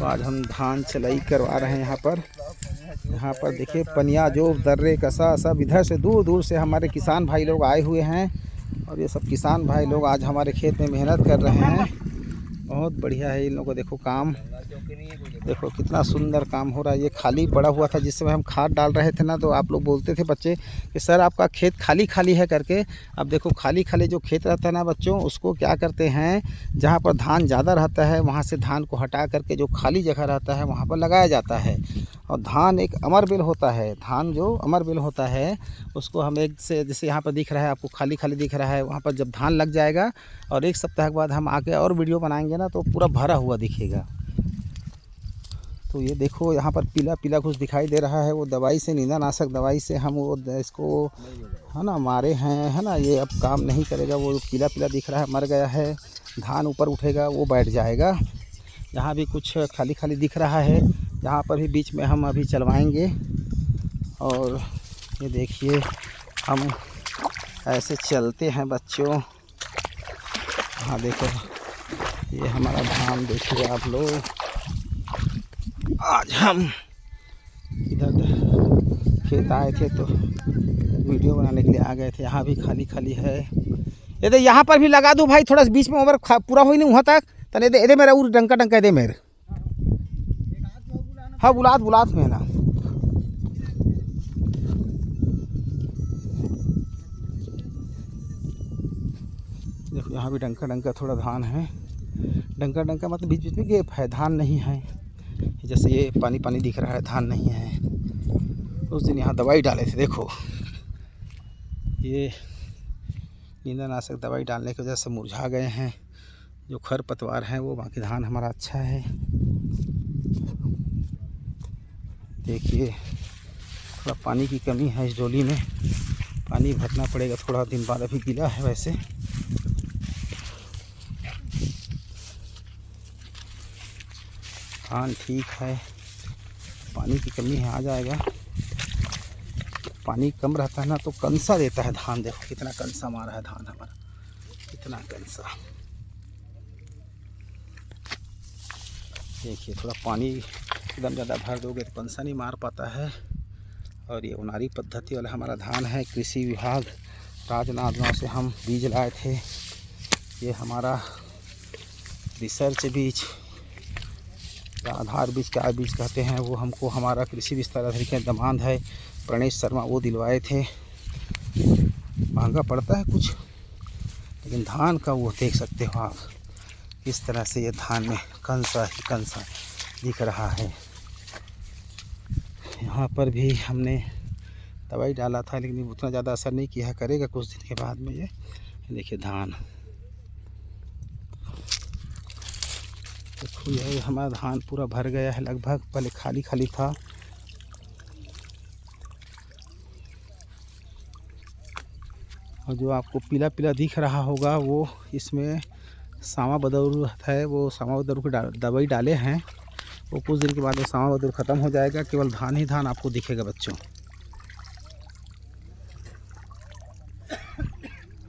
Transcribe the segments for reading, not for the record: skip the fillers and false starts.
आज हम धान चलाई करवा रहे हैं यहाँ पर देखिए पनिया जो दर्रे कसा सब इधर से दूर दूर से हमारे किसान भाई लोग आए हुए हैं। और ये सब किसान भाई लोग आज हमारे खेत में मेहनत कर रहे हैं। बहुत बढ़िया है इन लोगों को, देखो काम देखो कितना सुंदर काम हो रहा है। ये खाली पड़ा हुआ था जिस समय हम खाद डाल रहे थे ना, तो आप लोग बोलते थे बच्चे कि सर आपका खेत खाली खाली है करके। अब देखो खाली खाली जो खेत रहता है ना बच्चों, उसको क्या करते हैं, जहाँ पर धान ज़्यादा रहता है वहाँ से धान को हटा करके जो खाली जगह रहता है वहाँ पर लगाया जाता है। और धान एक अमर बिल होता है, धान जो अमर बिल होता है उसको हम एक से, जैसे यहाँ पर दिख रहा है आपको खाली खाली दिख रहा है, वहाँ पर जब धान लग जाएगा और एक सप्ताह के बाद हम आके और वीडियो बनाएंगे ना तो पूरा भरा हुआ दिखेगा। तो ये देखो यहाँ पर पीला पीला कुछ दिखाई दे रहा है, वो दवाई से, नींदानाशक दवाई से हम वो इसको है ना मारे हैं, है ना। ये अब काम नहीं करेगा, वो पीला पीला दिख रहा है मर गया है। धान ऊपर उठेगा वो बैठ जाएगा। यहाँ भी कुछ खाली खाली दिख रहा है, यहाँ पर भी बीच में हम अभी चलवाएंगे। और ये देखिए हम ऐसे चलते हैं बच्चों। हाँ देखो ये हमारा धान देखिए आप लोग। आज हम इधर खेत आए थे तो वीडियो बनाने के लिए आ गए थे। यहाँ भी खाली खाली है। ये दे यहाँ पर भी लगा दूँ भाई, थोड़ा बीच में ओवर पूरा हो ही नहीं वहाँ तक तने दे दे मेरा उर डंका डंका दे मेरे। हाँ बुलात में ना देखो यहाँ भी डंका डंका थोड़ा धान है। डंका डंका मतलब बीच बीच में गैप है, धान नहीं है। जैसे ये पानी पानी दिख रहा है, धान नहीं है। उस दिन यहाँ दवाई डाले थे, देखो ये नींदानाशक दवाई डालने की वजह से मुरझा गए हैं जो खर पतवार हैं वो। बाकी धान हमारा अच्छा है। देखिए थोड़ा पानी की कमी है इस डोली में, पानी भरना पड़ेगा थोड़ा दिन बाद। अभी गीला है वैसे। धान ठीक है, पानी की कमी है, आ जाएगा। पानी कम रहता है ना तो कंसा देता है धान। देखो कितना कंसा मारा है धान हमारा, कितना कंसा। देखिए थोड़ा पानी एकदम ज़्यादा भर दोगे तो कंसा नहीं मार पाता है। और ये उनारी पद्धति वाला हमारा धान है। कृषि विभाग राजनांदगांव से हम बीज लाए थे। ये हमारा रिसर्च बीज, आधार बीज, क्या बीज कहते हैं वो, हमको हमारा कृषि विस्तार अधिकारी दमांद है प्रणेश शर्मा, वो दिलवाए थे। महंगा पड़ता है कुछ, लेकिन धान का वो देख सकते हो आप किस तरह से ये धान में कंसा ही कंसा दिख रहा है। यहाँ पर भी हमने दवाई डाला था लेकिन उतना ज़्यादा असर नहीं किया, करेगा कुछ दिन के बाद में। ये देखिए धान, देखो ये हमारा धान पूरा भर गया है लगभग, पहले खाली खाली था। और जो आपको पीला पीला दिख रहा होगा वो इसमें सामा बदौर है, वो सामा बदौर की दवाई डाले हैं। वो कुछ दिन के बाद वो सामा बदौर ख़त्म हो जाएगा, केवल धान ही धान आपको दिखेगा बच्चों।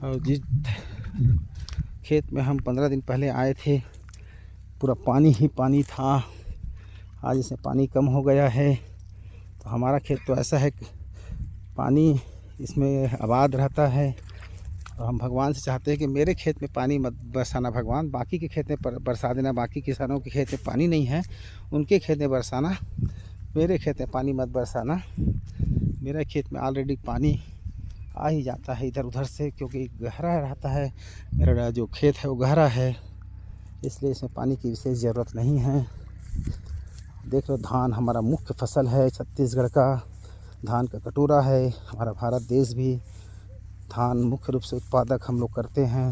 और जिस खेत में हम 15 दिन पहले आए थे पूरा पानी ही पानी था, आज इसमें पानी कम हो गया है। तो हमारा खेत तो ऐसा है कि पानी इसमें आबाद रहता है। और हम भगवान से चाहते हैं कि मेरे खेत में पानी मत बरसाना भगवान, बाकी के खेत में बरसा देना। बाकी किसानों के खेत में पानी नहीं है, उनके खेत में बरसाना, मेरे खेत में पानी मत बरसाना। मेरे खेत में ऑलरेडी पानी आ ही जाता है इधर उधर से, क्योंकि गहरा रहता है। मेरा जो खेत है वो गहरा है, इसलिए इसमें पानी की विशेष ज़रूरत नहीं है। देख लो धान हमारा मुख्य फसल है छत्तीसगढ़ का, धान का कटोरा है हमारा। भारत देश भी धान मुख्य रूप से उत्पादक हम लोग करते हैं।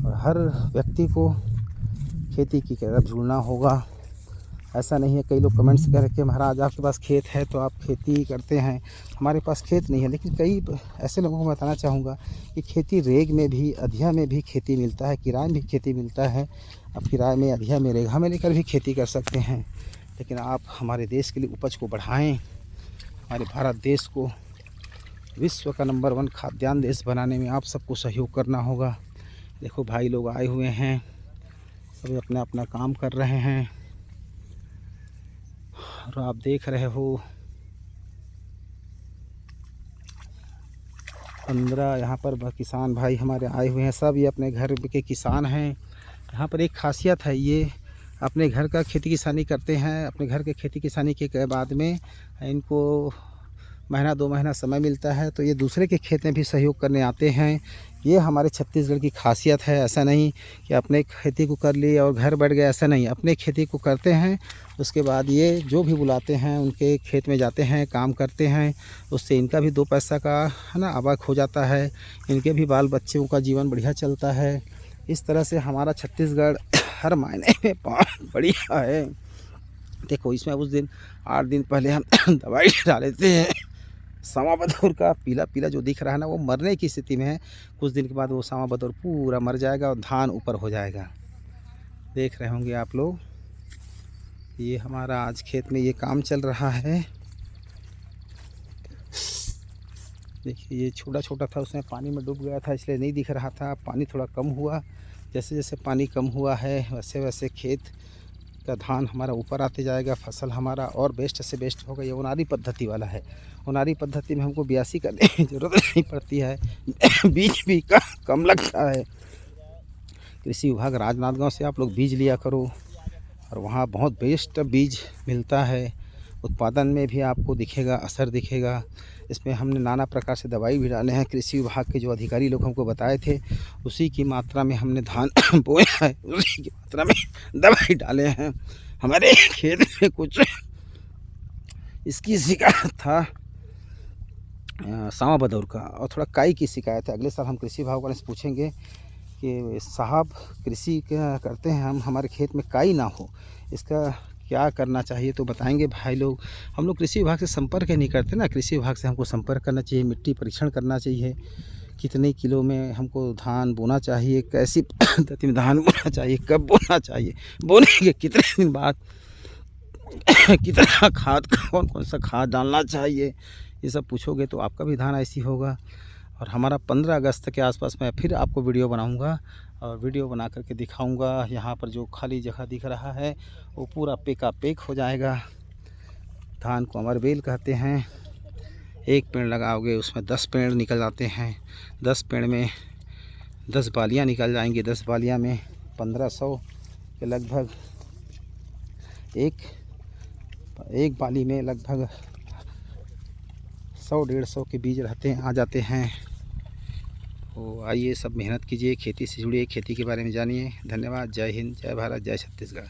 और हर व्यक्ति को खेती की तरफ जुड़ना होगा। ऐसा नहीं है, कई लोग कमेंट्स कर रहे कि महाराज आपके पास खेत है तो आप खेती करते हैं। हमारे पास खेत नहीं है, लेकिन कई ऐसे लोगों को बताना चाहूँगा कि खेती रेग में भी, अधिया में भी खेती मिलता है, किराए में भी खेती मिलता है। आप किराए में, अधिया में, रेगा में लेकर भी खेती कर सकते हैं। लेकिन आप हमारे देश के लिए उपज को बढ़ाएं, हमारे भारत देश को विश्व का नंबर 1 खाद्यान्न देश बनाने में आप सबको सहयोग करना होगा। देखो भाई लोग आए हुए हैं, सभी अपना अपना काम कर रहे हैं। और आप देख रहे हो 15 यहाँ पर किसान भाई हमारे आए हुए हैं। सब ये अपने घर के किसान हैं। यहाँ पर एक खासियत है, ये अपने घर का खेती किसानी करते हैं। अपने घर के खेती किसानी के बाद में इनको महीना 2 महीना समय मिलता है तो ये दूसरे के खेत में भी सहयोग करने आते हैं। ये हमारे छत्तीसगढ़ की खासियत है। ऐसा नहीं कि अपने खेती को कर ली और घर बैठ गए, ऐसा नहीं, अपने खेती को करते हैं। उसके बाद ये जो भी बुलाते हैं उनके खेत में जाते हैं, काम करते हैं। उससे इनका भी 2 पैसा का है ना आवक हो जाता है। इनके भी बाल बच्चों का जीवन बढ़िया चलता है। इस तरह से हमारा छत्तीसगढ़ हर मायने में बहुत बढ़िया है। देखो इसमें उस दिन 8 दिन पहले हम दवाई डाले थे। सामा बदौर का पीला पीला जो दिख रहा है ना, वो मरने की स्थिति में है। कुछ दिन के बाद वो सामा बदौर पूरा मर जाएगा और धान ऊपर हो जाएगा। देख रहे होंगे आप लोग, ये हमारा आज खेत में ये काम चल रहा है। देखिए ये छोटा छोटा था, उसमें पानी में डूब गया था इसलिए नहीं दिख रहा था। पानी थोड़ा कम हुआ, जैसे जैसे पानी कम हुआ है वैसे वैसे खेत का धान हमारा ऊपर आते जाएगा। फसल हमारा और बेस्ट से बेस्ट होगा। ये ओनारी पद्धति वाला है। ओनारी पद्धति में हमको 82 करने की ज़रूरत नहीं पड़ती है। बीज भी कम लगता है। कृषि विभाग राजनांदगांव से आप लोग बीज लिया करो और वहाँ बहुत बेस्ट बीज मिलता है। उत्पादन में भी आपको दिखेगा, असर दिखेगा। इसमें हमने नाना प्रकार से दवाई भी डाले हैं। कृषि विभाग के जो अधिकारी लोग हमको बताए थे उसी की मात्रा में हमने धान बोया है, उसी की मात्रा में दवाई डाले हैं। हमारे खेत में कुछ इसकी शिकायत था सामा बदौर का और थोड़ा काई की शिकायत है। अगले साल हम कृषि विभाग वाले से पूछेंगे कि साहब कृषि करते हैं हम, हमारे खेत में काई ना हो, इसका क्या करना चाहिए तो बताएंगे भाई लोग। हम लोग कृषि विभाग से संपर्क नहीं करते ना। कृषि विभाग से हमको संपर्क करना चाहिए, मिट्टी परीक्षण करना चाहिए, कितने किलो में हमको धान बोना चाहिए, कैसी पद्धति में धान बोना चाहिए, कब बोना चाहिए, बोने के कितने दिन बाद कितना खाद, कौन कौन सा खाद डालना चाहिए, ये सब पूछोगे तो आपका भी धान ऐसी होगा। और हमारा 15 अगस्त के आसपास मैं फिर आपको वीडियो बनाऊंगा और वीडियो बना करके दिखाऊंगा। यहाँ पर जो खाली जगह दिख रहा है वो पूरा पेका पेक हो जाएगा। धान को अमरबेल कहते हैं। एक पेड़ लगाओगे उसमें 10 पेड़ निकल जाते हैं। 10 पेड़ में 10 बालियाँ निकल जाएंगी। 10 बालियाँ में 1500 के लगभग, एक बाली में लगभग 100-150 के बीज रहते हैं, आ जाते हैं। तो आइए सब मेहनत कीजिए, खेती से जुड़िए, खेती के बारे में जानिए। धन्यवाद। जय हिंद, जय भारत, जय छत्तीसगढ़।